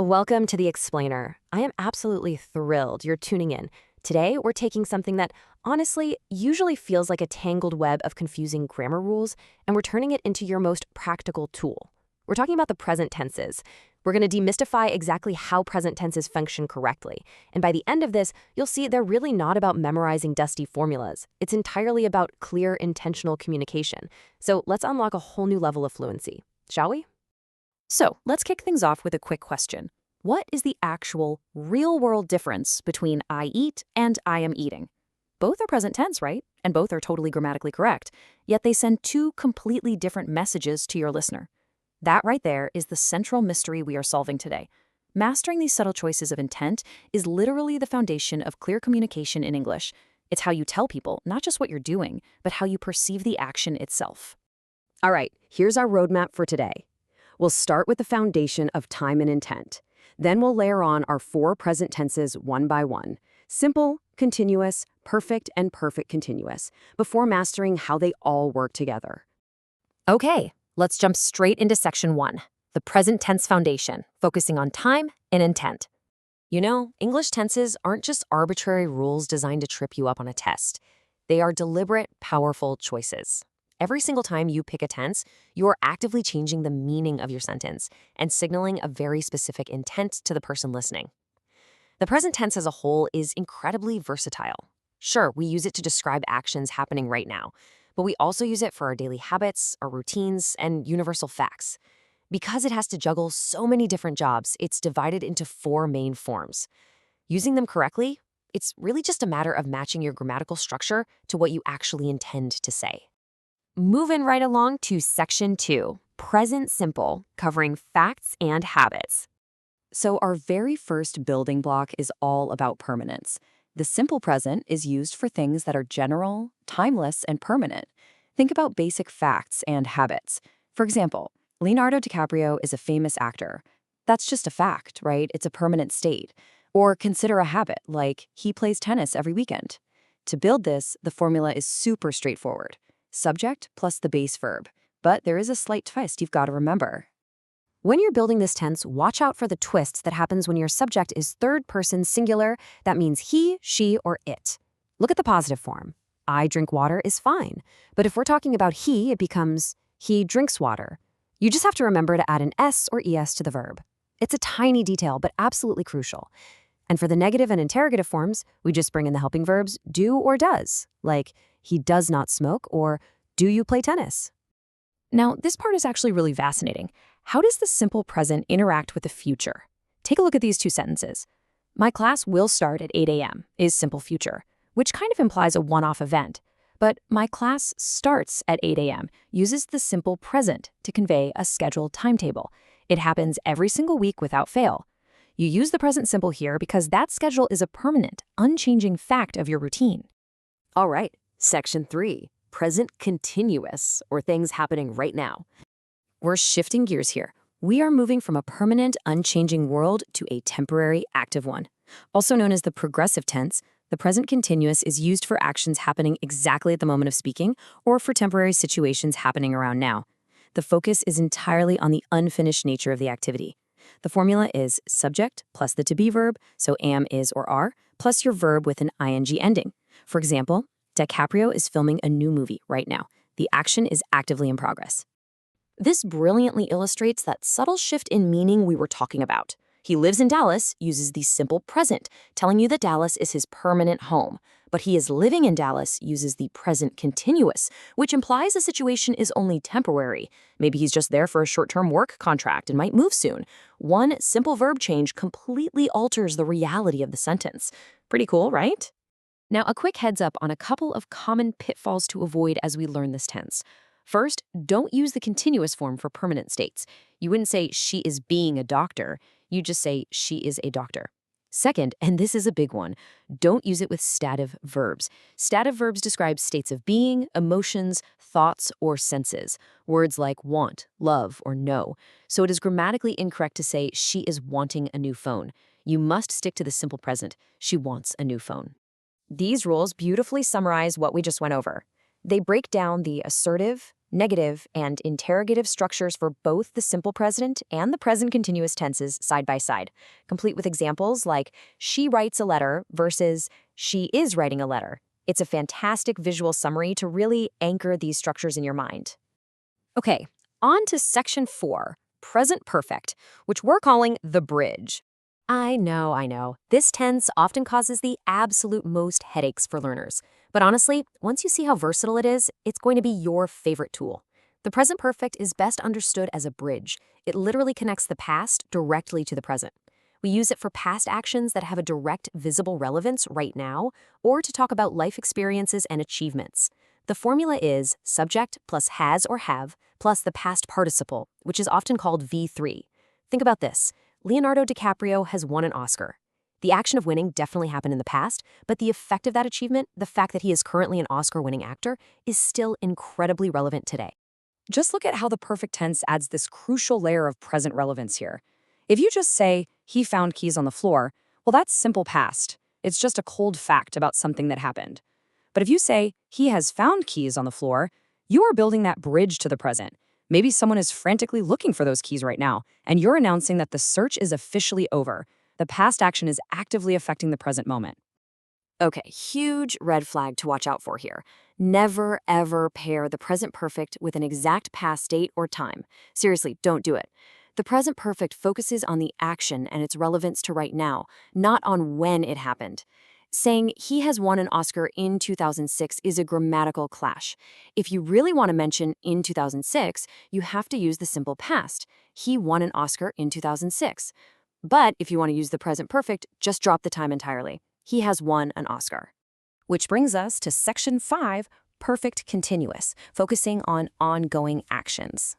Welcome to The Explainer. I am absolutely thrilled you're tuning in. Today, we're taking something that, honestly, usually feels like a tangled web of confusing grammar rules, and we're turning it into your most practical tool. We're talking about the present tenses. We're going to demystify exactly how present tenses function correctly. And by the end of this, you'll see they're really not about memorizing dusty formulas. It's entirely about clear, intentional communication. So let's unlock a whole new level of fluency, shall we? So let's kick things off with a quick question. What is the actual real-world difference between I eat and I am eating? Both are present tense, right? And both are totally grammatically correct, yet they send two completely different messages to your listener. That right there is the central mystery we are solving today. Mastering these subtle choices of intent is literally the foundation of clear communication in English. It's how you tell people not just what you're doing, but how you perceive the action itself. All right, here's our roadmap for today. We'll start with the foundation of time and intent. Then we'll layer on our four present tenses one by one: simple, continuous, perfect, and perfect continuous, before mastering how they all work together. Okay, let's jump straight into section 1, the present tense foundation, focusing on time and intent. You know, English tenses aren't just arbitrary rules designed to trip you up on a test. They are deliberate, powerful choices. Every single time you pick a tense, you are actively changing the meaning of your sentence and signaling a very specific intent to the person listening. The present tense as a whole is incredibly versatile. Sure, we use it to describe actions happening right now, but we also use it for our daily habits, our routines, and universal facts. Because it has to juggle so many different jobs, it's divided into four main forms. Using them correctly, it's really just a matter of matching your grammatical structure to what you actually intend to say. Moving right along to section 2, present simple, covering facts and habits. So our very first building block is all about permanence. The simple present is used for things that are general, timeless, and permanent. Think about basic facts and habits. For example, Leonardo DiCaprio is a famous actor. That's just a fact, right? It's a permanent state. Or consider a habit, like he plays tennis every weekend. To build this, the formula is super straightforward. Subject plus the base verb. But there is a slight twist you've got to remember. When you're building this tense, watch out for the twist that happens when your subject is third person singular. That means he, she, or it. Look at the positive form. I drink water is fine. But if we're talking about he, it becomes he drinks water. You just have to remember to add an S or ES to the verb. It's a tiny detail, but absolutely crucial. And for the negative and interrogative forms, we just bring in the helping verbs do or does, like he does not smoke or do you play tennis? Now, this part is actually really fascinating. How does the simple present interact with the future? Take a look at these two sentences. My class will start at 8 a.m. is simple future, which kind of implies a one-off event. But my class starts at 8 a.m. uses the simple present to convey a scheduled timetable. It happens every single week without fail. You use the present simple here because that schedule is a permanent, unchanging fact of your routine. All right, section 3, present continuous, or things happening right now. We're shifting gears here. We are moving from a permanent, unchanging world to a temporary, active one. Also known as the progressive tense, the present continuous is used for actions happening exactly at the moment of speaking or for temporary situations happening around now. The focus is entirely on the unfinished nature of the activity. The formula is subject plus the to be verb, so am, is, or are, plus your verb with an ing ending. For example, DiCaprio is filming a new movie right now. The action is actively in progress. This brilliantly illustrates that subtle shift in meaning we were talking about. He lives in Dallas uses the simple present, telling you that Dallas is his permanent home. But he is living in Dallas uses the present continuous, which implies the situation is only temporary. Maybe he's just there for a short-term work contract and might move soon. One simple verb change completely alters the reality of the sentence. Pretty cool, right? Now, a quick heads up on a couple of common pitfalls to avoid as we learn this tense. First, don't use the continuous form for permanent states. You wouldn't say she is being a doctor. You just say she is a doctor. Second, and this is a big one, don't use it with stative verbs. Stative verbs describe states of being, emotions, thoughts, or senses. Words like want, love, or know. So it is grammatically incorrect to say she is wanting a new phone. You must stick to the simple present. She wants a new phone. These rules beautifully summarize what we just went over. They break down the assertive, negative, and interrogative structures for both the simple present and the present continuous tenses side by side, complete with examples like she writes a letter versus she is writing a letter. It's a fantastic visual summary to really anchor these structures in your mind. Okay, on to section 4, present perfect, which we're calling the bridge. I know. This tense often causes the absolute most headaches for learners. But honestly, once you see how versatile it is, it's going to be your favorite tool. The present perfect is best understood as a bridge. It literally connects the past directly to the present. We use it for past actions that have a direct, visible relevance right now, or to talk about life experiences and achievements. The formula is subject plus has or have plus the past participle, which is often called V3. Think about this. Leonardo DiCaprio has won an Oscar. The action of winning definitely happened in the past, but the effect of that achievement, the fact that he is currently an Oscar-winning actor, is still incredibly relevant today. Just look at how the perfect tense adds this crucial layer of present relevance here. If you just say, he found keys on the floor, well, that's simple past. It's just a cold fact about something that happened. But if you say, he has found keys on the floor, you are building that bridge to the present. Maybe someone is frantically looking for those keys right now, and you're announcing that the search is officially over. The past action is actively affecting the present moment. Okay, huge red flag to watch out for here. Never, ever pair the present perfect with an exact past date or time. Seriously, don't do it. The present perfect focuses on the action and its relevance to right now, not on when it happened. Saying he has won an Oscar in 2006 is a grammatical clash. If you really want to mention in 2006, you have to use the simple past. He won an Oscar in 2006. But if you want to use the present perfect, just drop the time entirely. He has won an Oscar. Which brings us to section 5, perfect continuous, focusing on ongoing actions.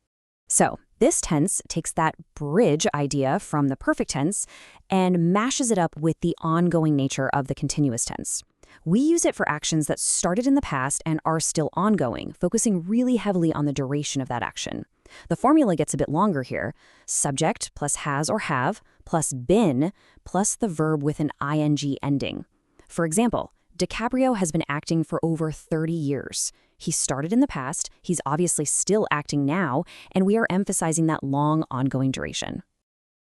So, this tense takes that bridge idea from the perfect tense and mashes it up with the ongoing nature of the continuous tense. We use it for actions that started in the past and are still ongoing, focusing really heavily on the duration of that action. The formula gets a bit longer here. Subject plus has or have plus been plus the verb with an ing ending. For example, DiCaprio has been acting for over 30 years. He started in the past, he's obviously still acting now, and we are emphasizing that long, ongoing duration.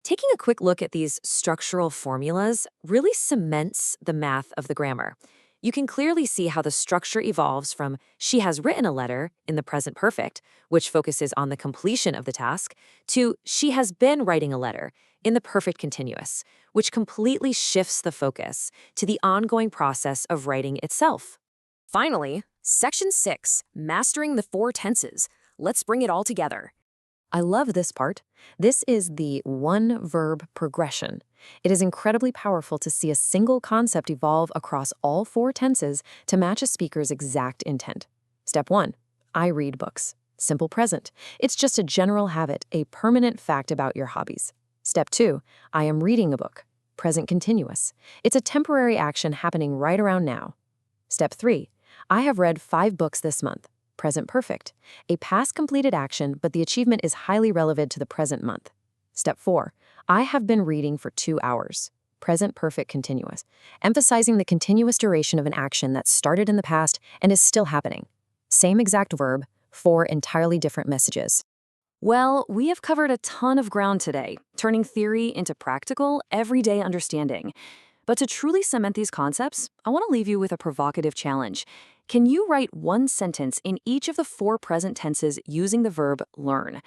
Taking a quick look at these structural formulas really cements the math of the grammar. You can clearly see how the structure evolves from she has written a letter in the present perfect, which focuses on the completion of the task, to she has been writing a letter in the perfect continuous, which completely shifts the focus to the ongoing process of writing itself. Finally, section 6, mastering the 4 tenses. Let's bring it all together. I love this part. This is the one-verb progression. It is incredibly powerful to see a single concept evolve across all 4 tenses to match a speaker's exact intent. Step 1. I read books. Simple present. It's just a general habit, a permanent fact about your hobbies. Step 2. I am reading a book. Present continuous. It's a temporary action happening right around now. Step 3. I have read 5 books this month. Present perfect. A past completed action, but the achievement is highly relevant to the present month. Step 4. I have been reading for 2 hours. Present perfect continuous. Emphasizing the continuous duration of an action that started in the past and is still happening. Same exact verb, 4 entirely different messages. Well, we have covered a ton of ground today, turning theory into practical, everyday understanding. But to truly cement these concepts, I want to leave you with a provocative challenge. Can you write one sentence in each of the 4 present tenses using the verb learn?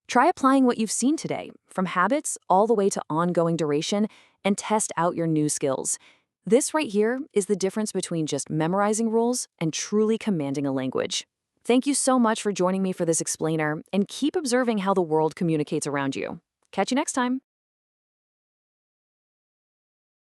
Try applying what you've seen today, from habits all the way to ongoing duration, and test out your new skills. This right here is the difference between just memorizing rules and truly commanding a language. Thank you so much for joining me for this explainer, and keep observing how the world communicates around you. Catch you next time.